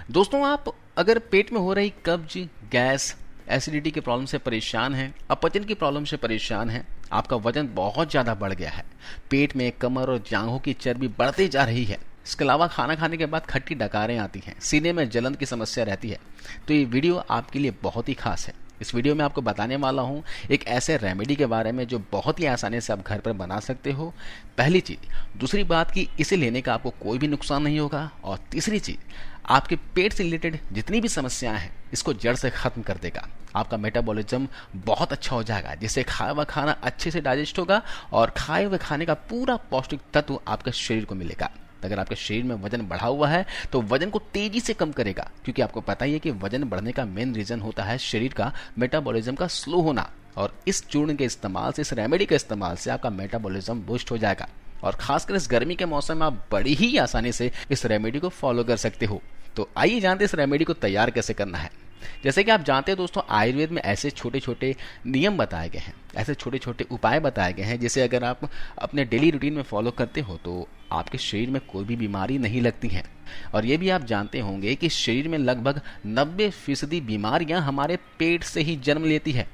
दोस्तों, आप अगर पेट में हो रही कब्ज, गैस, एसिडिटी की प्रॉब्लम से परेशान हैं, अपचन की प्रॉब्लम से परेशान हैं, आपका वजन बहुत ज़्यादा बढ़ गया है, पेट में कमर और जांघों की चर्बी बढ़ती जा रही है, इसके अलावा खाना खाने के बाद खट्टी डकारें आती हैं, सीने में जलन की समस्या रहती है, तो ये वीडियो आपके लिए बहुत ही खास है। इस वीडियो में आपको बताने वाला हूँ एक ऐसे रेमेडी के बारे में जो बहुत ही आसानी से आप घर पर बना सकते हो। पहली चीज़। दूसरी बात कि इसे लेने का आपको कोई भी नुकसान नहीं होगा। और तीसरी चीज़, आपके पेट से रिलेटेड जितनी भी समस्याएं हैं इसको जड़ से ख़त्म कर देगा। आपका मेटाबॉलिज्म बहुत अच्छा हो जाएगा, जिससे खाया हुआ खाना अच्छे से डाइजेस्ट होगा और खाए हुए खाने का पूरा पौष्टिक तत्व आपके शरीर को मिलेगा। अगर आपके शरीर में वजन बढ़ा हुआ है तो वजन को तेजी से कम करेगा, क्योंकि आपको पता ही है कि वजन बढ़ने का मेन रीजन होता है शरीर का मेटाबॉलिज्म का स्लो होना। और इस चूर्ण के इस्तेमाल से, इस रेमेडी के इस्तेमाल से आपका मेटाबॉलिज्म बूस्ट हो जाएगा। और खासकर इस गर्मी के मौसम में आप बड़ी ही आसानी से इस रेमेडी को फॉलो कर सकते हो। तो आइए जानते हैं इस रेमेडी को तैयार कैसे करना है। जैसे कि आप जानते हैं दोस्तों, आयुर्वेद में ऐसे छोटे छोटे नियम बताए गए हैं, ऐसे छोटे छोटे उपाय बताए गए हैं, जिसे अगर आप अपने डेली रूटीन में फॉलो करते हो तो आपके शरीर में कोई भी बीमारी नहीं लगती है। और ये भी आप जानते होंगे कि शरीर में लगभग 90% बीमारियां हमारे पेट से ही जन्म लेती है।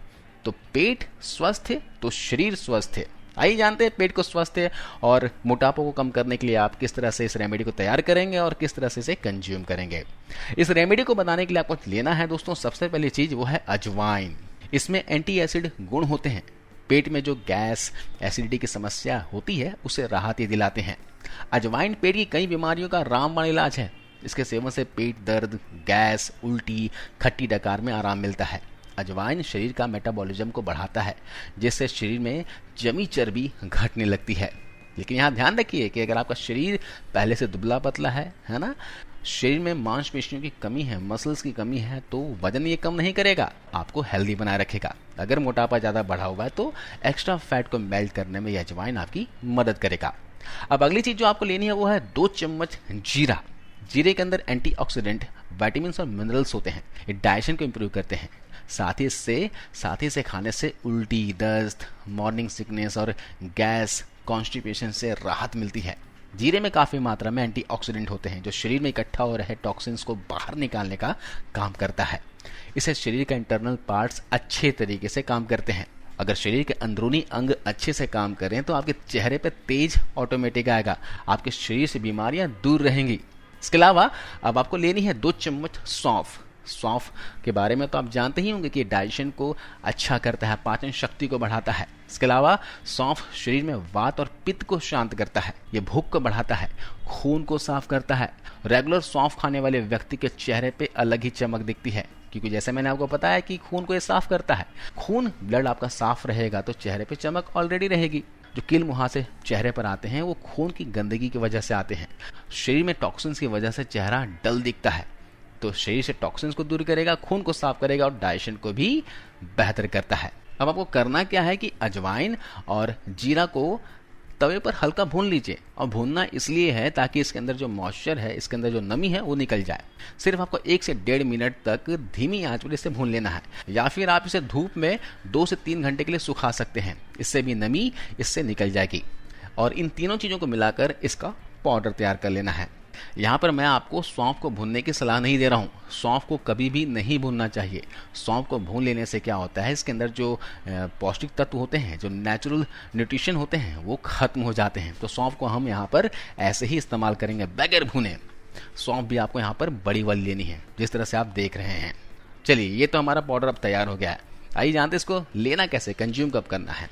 तो पेट स्वस्थ है तो शरीर स्वस्थ है। आइए जानते हैं पेट को स्वस्थ है और मोटापा को कम करने के लिए आप किस तरह से इस रेमेडी को तैयार करेंगे और किस तरह से इसे कंज्यूम करेंगे। इस रेमेडी को बनाने के लिए आपको लेना है दोस्तों, सबसे पहली चीज वो है अजवाइन। इसमें एंटी एसिड गुण होते हैं, पेट में जो गैस, एसिडिटी की समस्या होती है उसे राहत दिलाते हैं। अजवाइन पेट की कई बीमारियों का रामबाण इलाज है। इसके सेवन से पेट दर्द, गैस, उल्टी, खट्टी डकार में आराम मिलता है। अजवाइन शरीर का मेटाबॉलिज्म को बढ़ाता है, जिससे शरीर में जमी चर्बी घटने लगती है। लेकिन यहाँ ध्यान रखिए कि अगर आपका शरीर पहले से दुबला पतला है ना, शरीर में मांसपेशियों की कमी है, मसल्स की कमी है, तो वजन ये कम नहीं करेगा, आपको हेल्दी बनाए रखेगा। अगर मोटापा ज़्यादा बढ़ा हुआ है तो एक्स्ट्रा फैट को मेल्ट करने में यह अजवाइन आपकी मदद करेगा। अब अगली चीज़ जो आपको लेनी है वो है 2 चम्मच जीरा। जीरे के अंदर एंटीऑक्सीडेंट, विटामिन और मिनरल्स होते हैं, ये डाइजेशन को इम्प्रूव करते हैं। साथ ही से खाने से उल्टी, दस्त, मॉर्निंग सिकनेस और गैस, कॉन्स्टिपेशन से राहत मिलती है। जीरे में काफ़ी मात्रा में एंटीऑक्सीडेंट होते हैं जो शरीर में इकट्ठा हो रहे टॉक्सिन्स को बाहर निकालने का काम करता है। इससे शरीर का इंटरनल पार्ट्स अच्छे तरीके से काम करते हैं। अगर शरीर के अंदरूनी अंग अच्छे से काम करें तो आपके चेहरे पर तेज ऑटोमेटिक आएगा, आपके शरीर से बीमारियां दूर रहेंगी। इसके अलावा अब आपको लेनी है 2 चम्मच सौंफ। सौंफ के बारे में तो आप जानते ही होंगे कि डाइजेशन को अच्छा करता है, पाचन शक्ति को बढ़ाता है। इसके अलावा सौंफ शरीर में वात और पित्त को शांत करता है, ये भूख को बढ़ाता है, खून को साफ करता है। रेगुलर सौंफ खाने वाले व्यक्ति के चेहरे पे अलग ही चमक दिखती है, क्योंकि जैसे मैंने आपको बताया कि खून को ये साफ करता है। खून, ब्लड आपका साफ रहेगा तो चेहरे पे चमक ऑलरेडी रहेगी। जो कील मुहासे चेहरे पर आते हैं वो खून की गंदगी की वजह से आते हैं। शरीर में टॉक्सिन्स की वजह से चेहरा डल दिखता है, तो शरीर से टॉक्सिन्स को दूर करेगा, खून को साफ करेगा और डाइजेशन को भी बेहतर करता है। अब आपको करना क्या है कि अजवाइन और जीरा को तवे पर हल्का भून लीजिए। और भूनना इसलिए है ताकि इसके अंदर जो मॉइस्चर है, इसके अंदर जो नमी है वो निकल जाए। सिर्फ आपको 1 से 1.5 मिनट तक धीमी आंच पर इसे भून लेना है, या फिर आप इसे धूप में 2 से 3 घंटे के लिए सुखा सकते हैं, इससे भी नमी इससे निकल जाएगी। और इन तीनों चीज़ों को मिलाकर इसका पाउडर तैयार कर लेना है। यहाँ पर मैं आपको सौंफ को भूनने की सलाह नहीं दे रहा हूँ, सौंफ को कभी भी नहीं भूनना चाहिए। सौंफ को भून लेने से क्या होता है, इसके अंदर जो पौष्टिक तत्व होते हैं, जो नेचुरल न्यूट्रिशन होते हैं, वो खत्म हो जाते हैं। तो सौंफ को हम यहाँ पर ऐसे ही इस्तेमाल करेंगे बगैर भुने। सौंफ भी आपको यहाँ पर बड़ी वाली लेनी है, जिस तरह से आप देख रहे हैं। चलिए, ये तो हमारा पाउडर अब तैयार हो गया है। आइए जानते हैं इसको लेना कैसे, कंज्यूम कब करना है।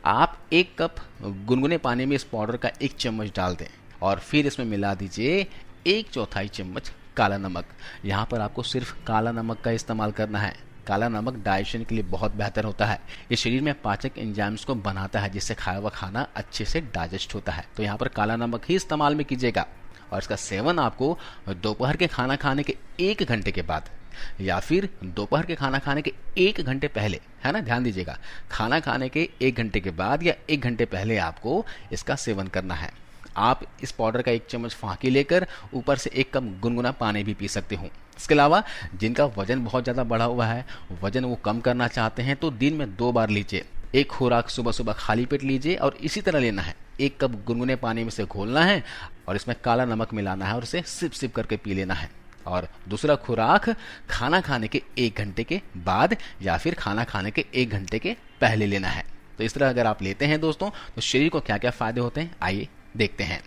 आप 1 कप गुनगुने पानी में इस पाउडर का 1 चम्मच डाल दें और फिर इसमें मिला दीजिए 1/4 चम्मच काला नमक। यहाँ पर आपको सिर्फ काला नमक का इस्तेमाल करना है। काला नमक डाइजेशन के लिए बहुत बेहतर होता है, ये शरीर में पाचक एंजाइम्स को बनाता है, जिससे खाया हुआ खाना अच्छे से डाइजेस्ट होता है। तो यहाँ पर काला नमक ही इस्तेमाल में कीजिएगा। और इसका सेवन आपको दोपहर के खाना खाने के 1 घंटे के बाद या फिर दोपहर के खाना खाने के 1 घंटे पहले, है ना, ध्यान दीजिएगा, खाना खाने के 1 घंटे के बाद या 1 घंटे पहले आपको इसका सेवन करना है। आप इस पाउडर का 1 चम्मच फाँकी लेकर ऊपर से 1 कप गुनगुना पानी भी पी सकते हो। इसके अलावा जिनका वजन बहुत ज़्यादा बढ़ा हुआ है, वजन वो कम करना चाहते हैं, तो दिन में 2 बार लीजिए। एक खुराक सुबह सुबह खाली पेट लीजिए और इसी तरह लेना है। 1 कप गुनगुने पानी में से घोलना है और इसमें काला नमक मिलाना है और इसे सिप सिप करके पी लेना है। और दूसरा खुराक खाना खाने के 1 घंटे के बाद या फिर खाना खाने के 1 घंटे के पहले लेना है। तो इस तरह अगर आप लेते हैं दोस्तों तो शरीर को क्या क्या फायदे होते हैं, आइए देखते हैं।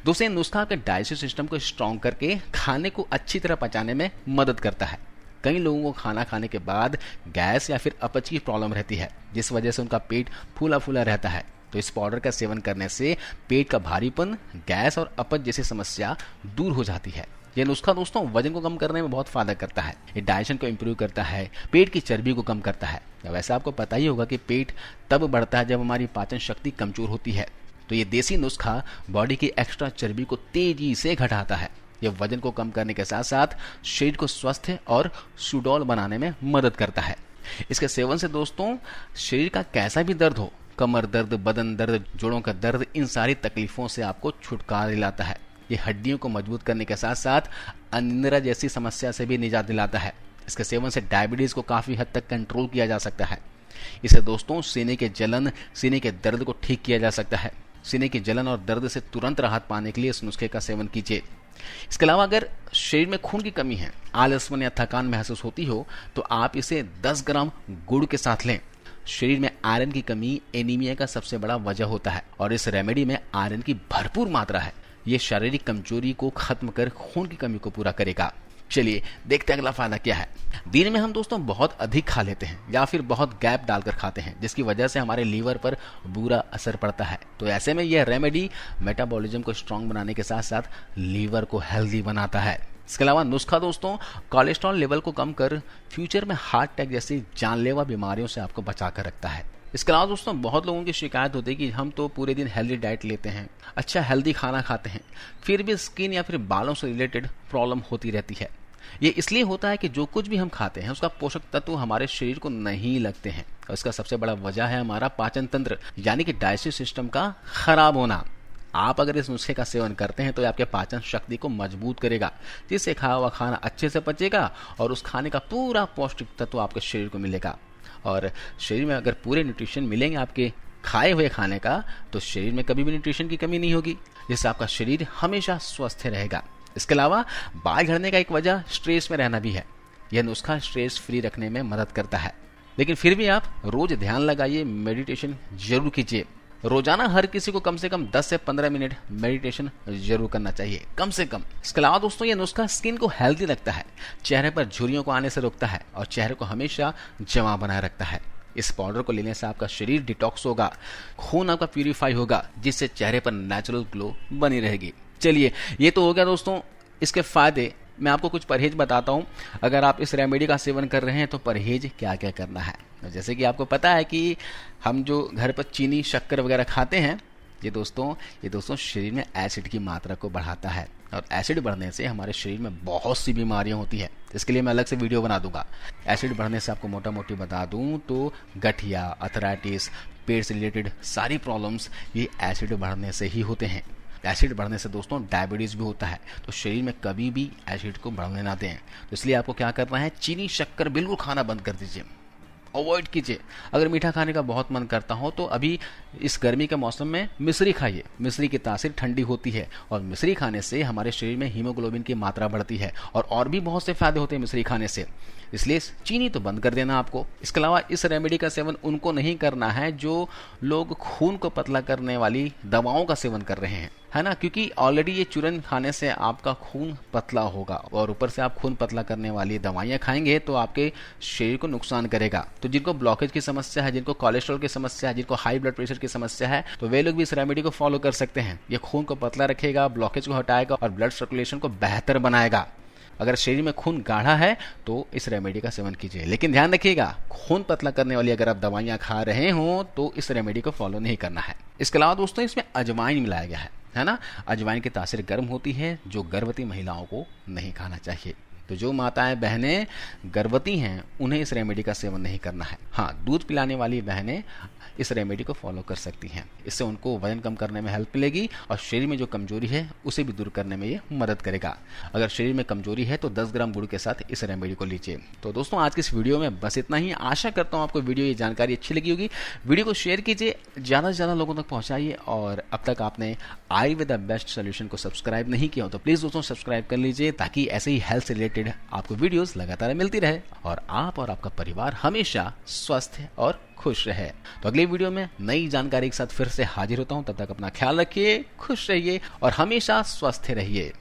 दोस्तों ये नुस्खा आपके डाइजेस्टिव सिस्टम को स्ट्रॉन्ग करके खाने को अच्छी तरह पचाने में मदद करता है। कई लोगों को खाना खाने के बाद गैस या फिर अपच की प्रॉब्लम रहती है, जिस वजह से उनका पेट फूला फूला रहता है। तो इस पाउडर का सेवन करने से पेट का भारीपन, गैस और अपच जैसी समस्या दूर हो जाती है। यह नुस्खा दोस्तों वजन को कम करने में बहुत फायदा करता है। ये डाइजेशन को इम्प्रूव करता है, पेट की चर्बी को कम करता है। वैसे आपको पता ही होगा कि पेट तब बढ़ता है जब हमारी पाचन शक्ति कमजोर होती है। तो ये देसी नुस्खा बॉडी की एक्स्ट्रा चर्बी को तेजी से घटाता है। यह वजन को कम करने के साथ साथ शरीर को स्वस्थ और सुडौल बनाने में मदद करता है। इसके सेवन से दोस्तों शरीर का कैसा भी दर्द हो, कमर दर्द, बदन दर्द, जोड़ों का दर्द, इन सारी तकलीफों से आपको छुटकारा दिलाता है। ये हड्डियों को मजबूत करने के साथ साथ अनिद्रा जैसी समस्या से भी निजात दिलाता है। इसके सेवन से डायबिटीज को काफी हद तक कंट्रोल किया जा सकता है। इसे दोस्तों सीने के जलन, सीने के दर्द को ठीक किया जा सकता है। सीने की जलन और दर्द से तुरंत राहत पाने के लिए इस नुस्खे का सेवन कीजिए। इसके अलावा अगर शरीर में खून की कमी है, आलसपन या थकान महसूस होती हो, तो आप इसे 10 ग्राम गुड़ के साथ लें। शरीर में आयरन की कमी एनीमिया का सबसे बड़ा वजह होता है और इस रेमेडी में आयरन की भरपूर मात्रा है। ये शारीरिक कमजोरी को खत्म कर खून की कमी को पूरा करेगा। चलिए देखते हैं अगला फायदा क्या है। दिन में हम दोस्तों बहुत अधिक खा लेते हैं या फिर बहुत गैप डालकर खाते हैं, जिसकी वजह से हमारे लीवर पर बुरा असर पड़ता है। तो ऐसे में यह रेमेडी मेटाबॉलिज्म को स्ट्रांग बनाने के साथ साथ लीवर को हेल्दी बनाता है। इसके अलावा नुस्खा दोस्तों कोलेस्ट्रॉल लेवल को कम कर फ्यूचर में हार्ट अटैक जैसी जानलेवा बीमारियों से आपको बचा कर रखता है। इसके अलावा दोस्तों बहुत लोगों की शिकायत होती है कि हम तो पूरे दिन हेल्दी डाइट लेते हैं, अच्छा हेल्दी खाना खाते हैं, फिर भी स्किन या फिर बालों से रिलेटेड प्रॉब्लम होती रहती है। ये इसलिए होता है कि जो कुछ भी हम खाते हैं उसका पोषक तत्व हमारे शरीर को नहीं लगते हैं। और इसका सबसे बड़ा वजह है हमारा पाचन तंत्र यानी कि डाइजेस्टिव सिस्टम का खराब होना। आप अगर इस नुस्खे का सेवन करते हैं तो आपके पाचन शक्ति को मजबूत करेगा, जिससे खाया हुआ खाना अच्छे से पचेगा और उस खाने का पूरा पौष्टिक तत्व आपके शरीर को मिलेगा। और शरीर में अगर पूरे न्यूट्रिशन मिलेंगे आपके खाए हुए खाने का, तो शरीर में कभी भी न्यूट्रिशन की कमी नहीं होगी, जिससे आपका शरीर हमेशा स्वस्थ रहेगा। इसके अलावा बाल झड़ने का एक वजह स्ट्रेस में रहना भी है। यह नुस्खा स्ट्रेस फ्री रखने में मदद करता है। लेकिन फिर भी आप रोज ध्यान लगाइए, मेडिटेशन जरूर कीजिए। रोजाना हर किसी को कम से कम 10 से 15 मिनट मेडिटेशन जरूर करना चाहिए, कम से कम। इसके अलावा दोस्तों ये नुस्खा स्किन को हेल्दी रखता है, चेहरे पर झुर्रियों को आने से रोकता है और चेहरे को हमेशा जमा बनाए रखता है। इस पाउडर को लेने से आपका शरीर डिटॉक्स होगा, खून आपका प्यूरिफाई होगा, जिससे चेहरे पर नेचुरल ग्लो बनी रहेगी। चलिए ये तो हो गया दोस्तों इसके फायदे। मैं आपको कुछ परहेज बताता हूँ। अगर आप इस रेमेडी का सेवन कर रहे हैं तो परहेज क्या क्या करना है। जैसे कि आपको पता है कि हम जो घर पर चीनी, शक्कर वगैरह खाते हैं, ये दोस्तों शरीर में एसिड की मात्रा को बढ़ाता है और एसिड बढ़ने से हमारे शरीर में बहुत सी बीमारियां होती है। इसके लिए मैं अलग से वीडियो बना दूंगा। एसिड बढ़ने से आपको मोटा मोटी बता दूं तो गठिया, अर्थराइटिस, पेट से रिलेटेड सारी प्रॉब्लम्स ये एसिड बढ़ने से ही होते हैं। एसिड बढ़ने से दोस्तों डायबिटीज भी होता है। तो शरीर में कभी भी एसिड को बढ़ने ना दें। तो इसलिए आपको क्या करना है, चीनी, शक्कर बिल्कुल खाना बंद कर दीजिए, अवॉइड कीजिए। अगर मीठा खाने का बहुत मन करता हो तो अभी इस गर्मी के मौसम में मिश्री खाइए। मिश्री की तासीर ठंडी होती है और मिश्री खाने से हमारे शरीर में हीमोग्लोबिन की मात्रा बढ़ती है और भी बहुत से फायदे होते हैं मिश्री खाने से। इसलिए चीनी तो बंद कर देना आपको। इसके अलावा इस रेमेडी का सेवन उनको नहीं करना है जो लोग खून को पतला करने वाली दवाओं का सेवन कर रहे हैं, है ना, क्योंकि ऑलरेडी ये चूरन खाने से आपका खून पतला होगा और ऊपर से आप खून पतला करने वाली दवाइयां खाएंगे तो आपके शरीर को नुकसान करेगा। तो जिनको ब्लॉकेज की समस्या है, जिनको कोलेस्ट्रॉल की समस्या है, जिनको हाई ब्लड प्रेशर की समस्या है, तो वे लोग भी इस रेमेडी को फॉलो कर सकते हैं। ये खून को पतला रखेगा, ब्लॉकेज को हटाएगा और ब्लड सर्कुलेशन को बेहतर बनाएगा। अगर शरीर में खून गाढ़ा है तो इस रेमेडी का सेवन कीजिए। लेकिन ध्यान रखिएगा, खून पतला करने वाली अगर आप दवाइयां खा रहे हो तो इस रेमेडी को फॉलो नहीं करना है। इसके अलावा दोस्तों इसमें अजवाइन मिलाया गया है ना। अजवाइन की तासीर गर्म होती है जो गर्भवती महिलाओं को नहीं खाना चाहिए। तो जो माताएं बहनें गर्भवती हैं उन्हें इस रेमेडी का सेवन नहीं करना है। हाँ, दूध पिलाने वाली बहनें इस रेमेडी को फॉलो कर सकती हैं। इससे उनको वजन कम करने में हेल्प मिलेगी और शरीर में जो कमजोरी है उसे भी दूर करने में ये मदद करेगा। अगर शरीर में कमजोरी है तो 10 ग्राम गुड़ के साथ इस रेमेडी को लीजिए। तो दोस्तों आज की इस वीडियो में बस इतना ही। आशा करता हूँ आपको वीडियो, ये जानकारी अच्छी लगी होगी। वीडियो को शेयर कीजिए, ज़्यादा से ज़्यादा लोगों तक पहुँचाइए। और अब तक आपने आयुर्वेदा बेस्ट सोल्यूशन को सब्सक्राइब नहीं किया हो तो प्लीज़ दोस्तों सब्सक्राइब कर लीजिए, ताकि ऐसे ही हेल्थ से रिलेटेड आपको वीडियोस लगातार मिलती रहे और आप और आपका परिवार हमेशा स्वस्थ और खुश रहे। तो अगली वीडियो में नई जानकारी के साथ फिर से हाजिर होता हूं। तब तक अपना ख्याल रखिए, खुश रहिए और हमेशा स्वस्थ रहिए।